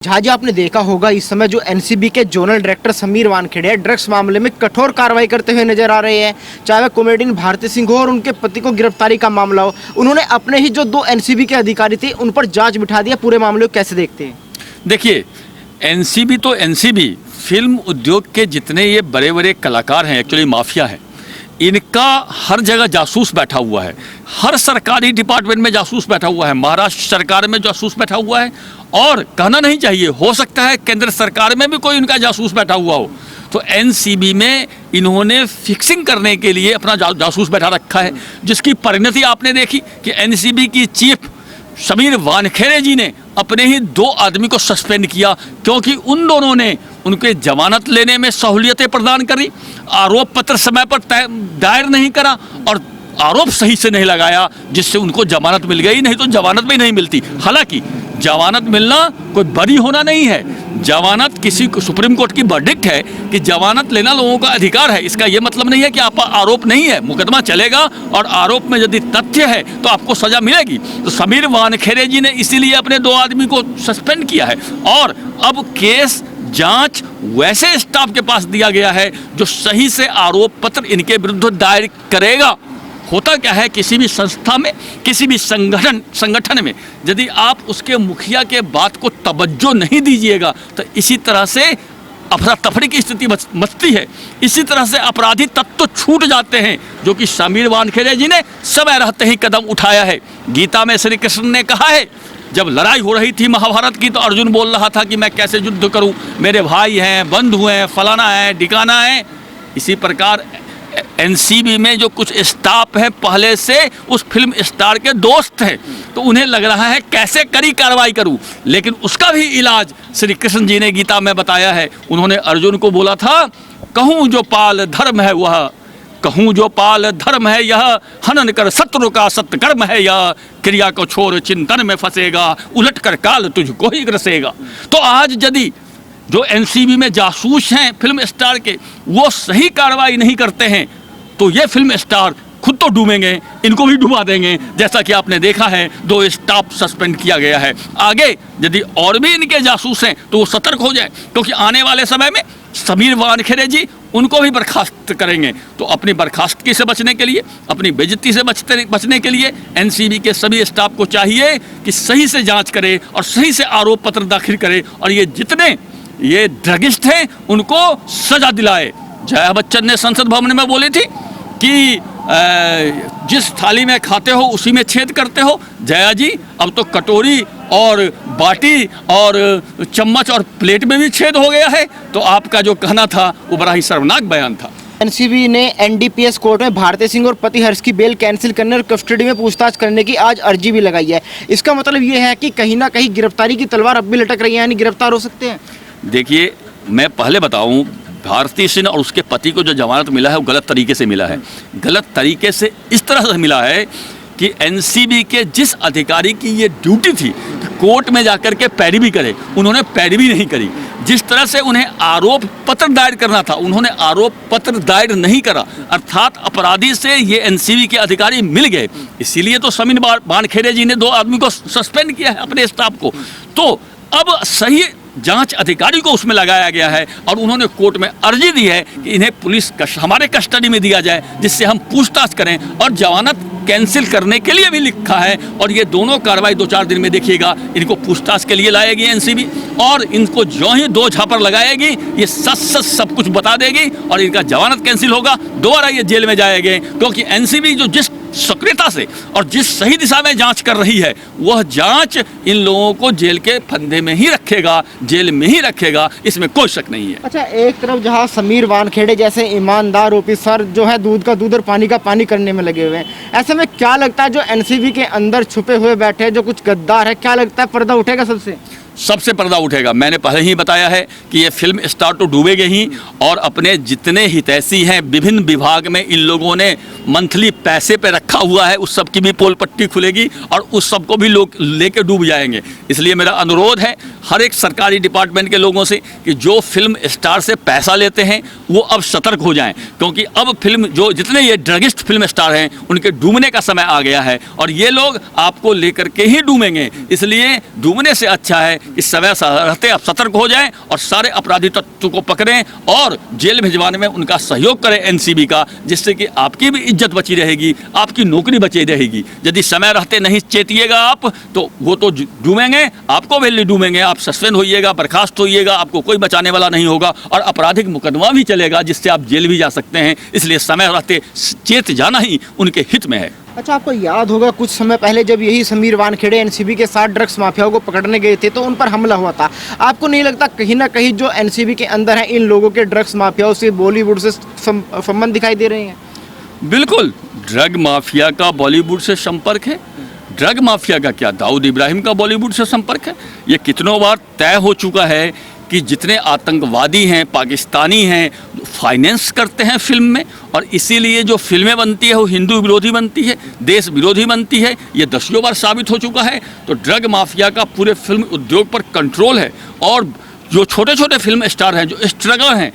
जहां आपने देखा होगा इस समय जो एनसीबी के zonal director Sameer Wankhede drugs मामले में कठोर कार्रवाई करते हुए नजर आ रहे हैं। चाहे वह कॉमेडियन भारती सिंह हो और उनके पति को गिरफ्तारी का मामला हो, उन्होंने अपने ही जो दो एनसीबी के अधिकारी थे उन पर जांच बिठा दिया। पूरे मामले को कैसे देखते हैं? देखिए, एनसीबी तो एनसीबी, फिल्म उद्योग के जितने ये बड़े बड़े कलाकार हैं, एक्चुअली माफिया है, इनका हर जगह जासूस बैठा हुआ है। हर सरकारी डिपार्टमेंट में जासूस बैठा हुआ है। महाराष्ट्र सरकार में जासूस बैठा हुआ है, और कहना नहीं चाहिए, हो सकता है केंद्र सरकार में भी कोई उनका जासूस बैठा हुआ हो। तो एनसीबी में इन्होंने फिक्सिंग करने के लिए अपना जासूस बैठा रखा है, जिसकी परिणति आपने देखी कि एनसीबी की चीफ समीर वानखेड़े जी ने अपने ही दो आदमी को सस्पेंड किया, क्योंकि उन दोनों ने उनके जमानत लेने में सहूलियतें प्रदान करी, आरोप पत्र समय पर दायर नहीं करा और आरोप सही से नहीं लगाया, जिससे उनको जमानत मिल गई। नहीं तो जमानत भी नहीं मिलती। हालांकि जमानत मिलना कोई बड़ी होना नहीं है। जमानत किसी सुप्रीम कोर्ट की वर्डिक्ट है कि जमानत लेना लोगों का अधिकार है। इसका यह मतलब नहीं है कि आप आरोप नहीं है, मुकदमा चलेगा और आरोप में यदि तथ्य है तो आपको सजा मिलेगी। तो समीर वानखेड़े जी ने इसीलिए अपने दो आदमी को सस्पेंड किया है, और अब केस जांच वैसे स्टाफ के पास दिया गया है जो सही से आरोप पत्र इनके विरुद्ध दायर करेगा। होता क्या है, किसी भी संस्था में, किसी भी संगठन में यदि आप उसके मुखिया के बात को तवज्जो नहीं दीजिएगा तो इसी तरह से अफरा तफरी की स्थिति मचती है। इसी तरह से अपराधी तत्व छूट जाते हैं, जो कि समीर वानखेड़े जी ने समय रहते ही कदम उठाया है। गीता में श्री कृष्ण ने कहा है, जब लड़ाई हो रही थी महाभारत की, तो अर्जुन बोल रहा था कि मैं कैसे युद्ध करूं, मेरे भाई हैं, बंधु हैं, फलाना है, ठिकाना है। इसी प्रकार एनसीबी में जो कुछ स्टाफ है पहले से उस फिल्म स्टार के दोस्त हैं, तो उन्हें लग रहा है कैसे कड़ी कार्रवाई करूं। लेकिन उसका भी इलाज श्री कृष्ण जी ने गीता में बताया है। उन्होंने अर्जुन को बोला था, कहूँ जो पाल धर्म है वह, कहूँ जो पाल धर्म है यह, हनन कर शत्रु का सत्कर्म है यह, क्रिया को छोड़ चिंतन में फंसेगा, उलट कर काल तुझको ही ग्रसेगा। तो आज यदि जो एनसीबी में जासूस हैं फिल्म स्टार के, वो सही कार्रवाई नहीं करते हैं, तो ये फिल्म स्टार खुद तो डूबेंगे, इनको भी डुबा देंगे। जैसा कि आपने देखा है, दो स्टाफ सस्पेंड किया गया है। आगे यदि और भी इनके जासूस हैं तो वो सतर्क हो जाए, क्योंकि आने वाले समय में समीर वानखेड़े जी उनको भी बर्खास्त करेंगे। तो अपनी बर्खास्तगी से बचने के लिए, अपनी बेइज्जती से बचने के लिए एनसीबी के सभी स्टाफ को चाहिए कि सही से जाँच करे और सही से आरोप पत्र दाखिल करे, और ये जितने ये ड्रगिस्ट हैं उनको सजा दिलाए। जया बच्चन ने संसद भवन में बोली थी कि जिस थाली में खाते हो उसी में छेद करते हो। जया जी, अब तो कटोरी और बाटी और चम्मच और प्लेट में भी छेद हो गया है। तो आपका जो कहना था वो बड़ा ही शर्मनाक बयान था। एनसीबी ने एनडीपीएस कोर्ट में भारती सिंह और पति हर्ष की बेल कैंसिल करने और कस्टडी में पूछताछ करने की आज अर्जी भी लगाई है। इसका मतलब ये है कि कहीं ना कहीं गिरफ्तारी की तलवार अब भी लटक रही है, यानी गिरफ्तार हो सकते हैं। देखिए, मैं पहले बताऊं, भारती सिंह और उसके पति को जो जमानत मिला है वो गलत तरीके से मिला है। गलत तरीके से इस तरह से मिला है कि एनसीबी के जिस अधिकारी की ये ड्यूटी थी कि कोर्ट में जाकर के पैरवी करे, उन्होंने पैरवी नहीं करी। जिस तरह से उन्हें आरोप पत्र दायर करना था, उन्होंने आरोप पत्र दायर नहीं करा, अर्थात अपराधी से ये एनसीबी के अधिकारी मिल गए। इसीलिए तो समीर वानखेड़े जी ने दो आदमी को सस्पेंड किया है, अपने स्टाफ को। तो अब सही जांच अधिकारी को उसमें लगाया गया है, और उन्होंने कोर्ट में अर्जी दी है कि इन्हें पुलिस हमारे कस्टडी में दिया जाए, जिससे हम पूछताछ करें, और जमानत कैंसिल करने के लिए भी लिखा है। और ये दोनों कार्रवाई 2-4 दिन में देखिएगा, इनको पूछताछ के लिए लाएगी एनसीबी, और इनको जो ही 2 झापर लगाएगी ये सच सब कुछ बता देगी, और इनका जमानत कैंसिल होगा, दोबारा ये जेल में जाएंगे। क्योंकि एनसीबी जो जिस सक्रियता से और जिस सही दिशा में जांच कर रही है, वह जांच इन लोगों को जेल के फंदे में ही रखेगा, जेल में ही रखेगा, इसमें कोई शक नहीं है। अच्छा, एक तरफ जहां समीर वानखेड़े जैसे ईमानदार ऑफिसर जो है दूध का दूध और पानी का पानी करने में लगे हुए हैं, ऐसे में क्या लगता है जो एनसीबी के अंदर छुपे हुए बैठे हैं, जो कुछ गद्दार है, क्या लगता है पर्दा उठेगा? सबसे पर्दा उठेगा। मैंने पहले ही बताया है कि ये फिल्म स्टार तो डूबेगे ही, और अपने जितने हितैषी हैं विभिन्न विभाग में इन लोगों ने मंथली पैसे पे रखा हुआ है, उस सब की भी पोल पट्टी खुलेगी और उस सब को भी लोग लेके डूब जाएंगे। इसलिए मेरा अनुरोध है हर एक सरकारी डिपार्टमेंट के लोगों से कि जो फिल्म स्टार से पैसा लेते हैं वो अब सतर्क हो जाएं, क्योंकि अब फिल्म जो जितने ये ड्रगिस्ट फिल्म स्टार हैं उनके डूबने का समय आ गया है, और ये लोग आपको लेकर के ही डूबेंगे। इसलिए डूबने से अच्छा है इस समय रहते आप सतर्क हो जाएं और सारे अपराधी तत्व को पकड़ें और जेल भिजवाने में उनका सहयोग करें एनसीबी का, जिससे कि आपकी भी इज्जत बची रहेगी, आपकी नौकरी बची रहेगी। यदि समय रहते नहीं चेतिएगा आप तो वो तो डूबेंगे, आपको वैल्यू डूबेंगे, आप सस्पेंड होइएगा, बर्खास्त होइएगा, आपको कोई बचाने वाला नहीं होगा और आपराधिक मुकदमा भी चलेगा जिससे आप जेल भी जा सकते हैं। इसलिए समय रहते चेत जाना ही उनके हित में है। अच्छा, आपको याद होगा कुछ समय पहले जब यही समीर वानखेड़े एनसीबी के साथ ड्रग्स माफियाओं को पकड़ने गए थे तो उन पर हमला हुआ था। आपको नहीं लगता कहीं ना कहीं जो एनसीबी के अंदर है इन लोगों के ड्रग्स माफियाओं से बॉलीवुड से संबंध दिखाई दे रहे हैं? बिल्कुल, ड्रग माफिया का बॉलीवुड से संपर्क है। ड्रग माफिया का क्या, दाऊद इब्राहिम का बॉलीवुड से संपर्क है। ये कितनों बार तय हो चुका है कि जितने आतंकवादी हैं, पाकिस्तानी हैं, फाइनेंस करते हैं फिल्म में, और इसीलिए जो फिल्में बनती है वो हिंदू विरोधी बनती है, देश विरोधी बनती है। ये दसियों बार साबित हो चुका है। तो ड्रग माफिया का पूरे फिल्म उद्योग पर कंट्रोल है और जो छोटे छोटे फिल्म स्टार हैं, जो स्ट्रगलर हैं,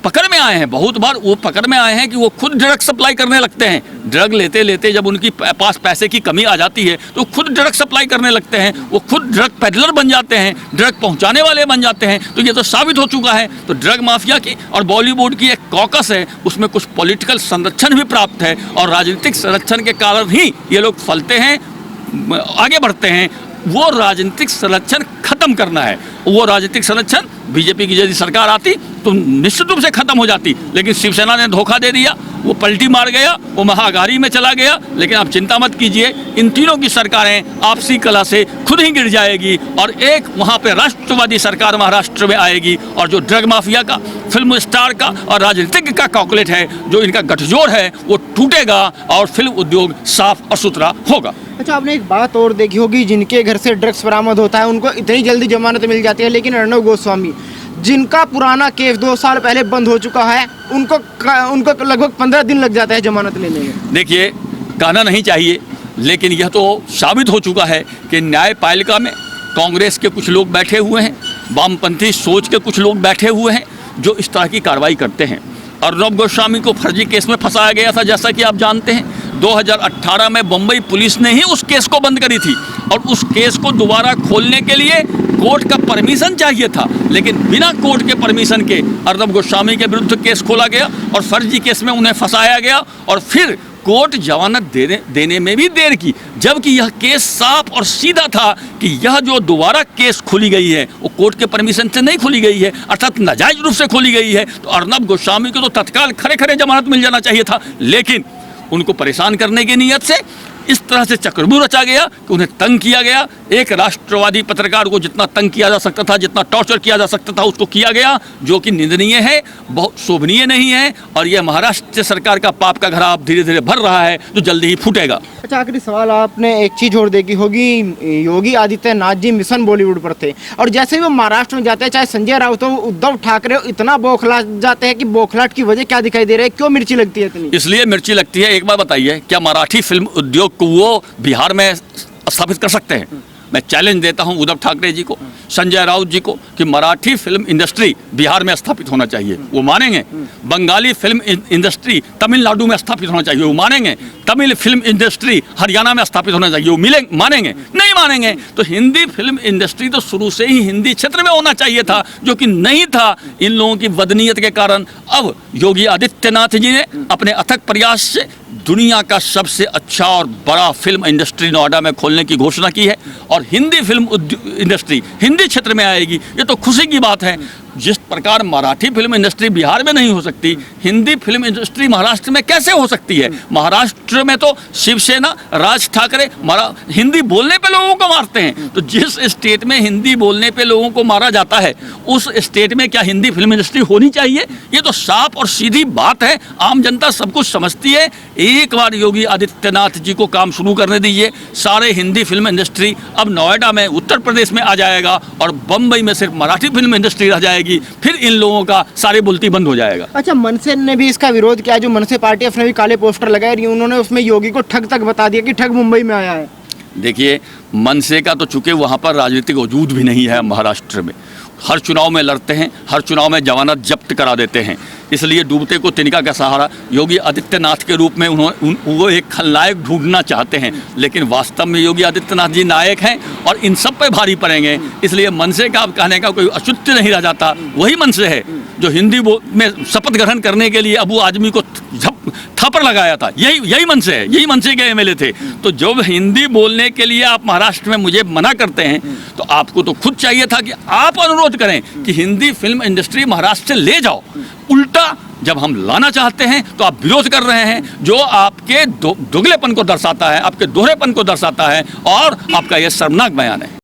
पकड़ में आए हैं, बहुत बार वो पकड़ में आए हैं कि वो खुद ड्रग सप्लाई करने लगते हैं। ड्रग लेते लेते जब उनकी पास पैसे की कमी आ जाती है तो खुद ड्रग सप्लाई करने लगते हैं, वो खुद ड्रग पेडलर बन जाते हैं, ड्रग पहुंचाने वाले बन जाते हैं। तो ये तो साबित हो चुका है। तो ड्रग माफिया की और बॉलीवुड की एक कॉकस है, उसमें कुछ पॉलिटिकल संरक्षण भी प्राप्त है और राजनीतिक संरक्षण के कारण ही ये लोग फलते हैं, आगे बढ़ते हैं। वो राजनीतिक संरक्षण खत्म करना है। वो राजनीतिक संरक्षण बीजेपी की यदि सरकार आती तो निश्चित रूप से खत्म हो जाती, लेकिन शिवसेना ने धोखा दे दिया, वो पलटी मार गया, वो महागारी में चला गया। लेकिन आप चिंता मत कीजिए, इन तीनों की सरकारें आपसी कला से खुद ही गिर जाएगी और एक वहाँ पे राष्ट्रवादी सरकार महाराष्ट्र में आएगी। और जो ड्रग माफिया का, फिल्म स्टार का और राजनीतिज्ञ का कॉकलेट है, जो इनका गठजोड़ है, वो टूटेगा और फिल्म उद्योग साफ और सुथरा होगा। अच्छा, आपने एक बात और देखी होगी, जिनके घर से ड्रग्स बरामद होता है उनको इतनी जल्दी जमानत मिल जाती है, लेकिन अर्णव गोस्वामी जिनका पुराना केस 2 साल पहले बंद हो चुका है, उनको लगभग 15 दिन लग जाता है जमानत लेने में। देखिए, कहना नहीं चाहिए, लेकिन यह तो साबित हो चुका है कि न्यायपालिका में कांग्रेस के कुछ लोग बैठे हुए हैं, वामपंथी सोच के कुछ लोग बैठे हुए हैं जो इस तरह की कार्रवाई करते हैं। अर्णव गोस्वामी को फर्जी केस में फंसाया गया था, जैसा कि आप जानते हैं। 2018 में बम्बई पुलिस ने ही उस केस को बंद करी थी और उस केस को दोबारा खोलने के लिए कोर्ट का परमिशन चाहिए था, लेकिन बिना कोर्ट के परमिशन के अर्णव गोस्वामी के विरुद्ध केस खोला गया और फर्जी केस में उन्हें फंसाया गया और फिर कोर्ट जमानत देने में भी देर की, जबकि यह केस साफ और सीधा था कि यह जो दोबारा केस खोली गई है वो कोर्ट के परमिशन से नहीं खोली गई है, अर्थात नाजायज रूप से खोली गई है। तो अर्णव गोस्वामी को तो तत्काल खड़े खड़े जमानत मिल जाना चाहिए था, लेकिन उनको परेशान करने की नीयत से इस तरह से चक्रव्यूह रचा गया कि उन्हें तंग किया गया। एक राष्ट्रवादी पत्रकार को जितना तंग किया जा सकता था, जितना टॉर्चर किया जा सकता था, उसको किया गया, जो कि निंदनीय है, बहुत शोभनीय नहीं है। और यह महाराष्ट्र सरकार का पाप का घड़ा धीरे धीरे भर रहा है, जो जल्दी ही फूटेगा। अच्छा, आखिरी सवाल, आपने एक चीज़ और देखी होगी, योगी आदित्यनाथ जी मिशन बॉलीवुड पर थे और जैसे ही वो महाराष्ट्र में जाते हैं, चाहे संजय राउत हो, उद्धव ठाकरे हो, इतना बौखला जाते हैं कि बौखलाहट की वजह क्या दिखाई दे रही है? क्यों मिर्ची लगती है इतनी? इसलिए मिर्ची लगती है। एक बार बताइए, क्या मराठी फिल्म उद्योग को वो बिहार में स्थापित कर सकते हैं? मैं चैलेंज देता हूं उद्धव ठाकरे जी को, संजय राउत जी को कि मराठी फिल्म इंडस्ट्री बिहार में स्थापित होना चाहिए, वो मानेंगे? बंगाली फिल्म इंडस्ट्री तमिलनाडु में स्थापित होना चाहिए, वो मानेंगे? तमिल फिल्म इंडस्ट्री हरियाणा में स्थापित होना चाहिए, वो मानेंगे? नहीं मानेंगे। तो हिंदी फिल्म इंडस्ट्री तो शुरू से ही हिंदी क्षेत्र में होना चाहिए था, जो कि नहीं था। इन लोगों की बदनीयत के कारण अब योगी आदित्यनाथ जी ने अपने अथक प्रयास से दुनिया का सबसे अच्छा और बड़ा फिल्म इंडस्ट्री नोएडा में खोलने की घोषणा की है और हिंदी फिल्म इंडस्ट्री हिंदी क्षेत्र में आएगी। ये तो खुशी की बात है। जिस प्रकार मराठी फिल्म इंडस्ट्री बिहार में नहीं हो सकती, हिंदी फिल्म इंडस्ट्री महाराष्ट्र में कैसे हो सकती है? महाराष्ट्र में तो शिवसेना, राज ठाकरे हिंदी बोलने पे लोगों को मारते हैं। तो जिस स्टेट में हिंदी बोलने पे लोगों को मारा जाता है, उस स्टेट में क्या हिंदी फिल्म इंडस्ट्री होनी चाहिए? ये तो साफ और सीधी बात है, आम जनता सब कुछ समझती है। एक बार योगी आदित्यनाथ जी को काम शुरू करने दीजिए, सारे हिंदी फिल्म इंडस्ट्री अब नोएडा में, उत्तर प्रदेश में आ जाएगा और बम्बई में सिर्फ मराठी फिल्म इंडस्ट्री रह जाएगी। फिर इन लोगों का सारे बुलती बंद हो जाएगा। अच्छा, मनसे ने भी इसका विरोध किया, जो मनसे पार्टी उसने भी काले पोस्टर लगाए, उन्होंने उसमें योगी को ठग तक बता दिया कि ठग मुंबई में आया है। देखिए, मनसे का तो चूंकि वहाँ पर राजनीतिक वजूद भी नहीं है महाराष्ट्र में, हर चुनाव में लड़ते हैं, हर चुनाव में जमानत जब्त करा देते हैं। इसलिए डूबते को तिनका का सहारा। योगी आदित्यनाथ के रूप में वो एक खलनायक ढूंढना चाहते हैं, लेकिन वास्तव में योगी आदित्यनाथ जी नायक हैं और इन सब पे भारी पड़ेंगे। इसलिए मनसे का अब कहने का कोई औचित्य नहीं रह जाता। वही मनसे है जो हिंदी में शपथ ग्रहण करने के लिए अबू आजमी को थप्पड़ लगाया था, यही मनसे है, यही मनसे के एमएलए थे। तो जब हिंदी बोलने के लिए आप महाराष्ट्र में मुझे मना करते हैं, तो आपको तो खुद चाहिए था कि आप अनुरोध करें कि हिंदी फिल्म इंडस्ट्री महाराष्ट्र से ले जाओ। उल्टा जब हम लाना चाहते हैं तो आप विरोध कर रहे हैं, जो आपके दोगलेपन को दर्शाता है, आपके दोहरेपन को दर्शाता है और आपका यह शर्मनाक बयान है।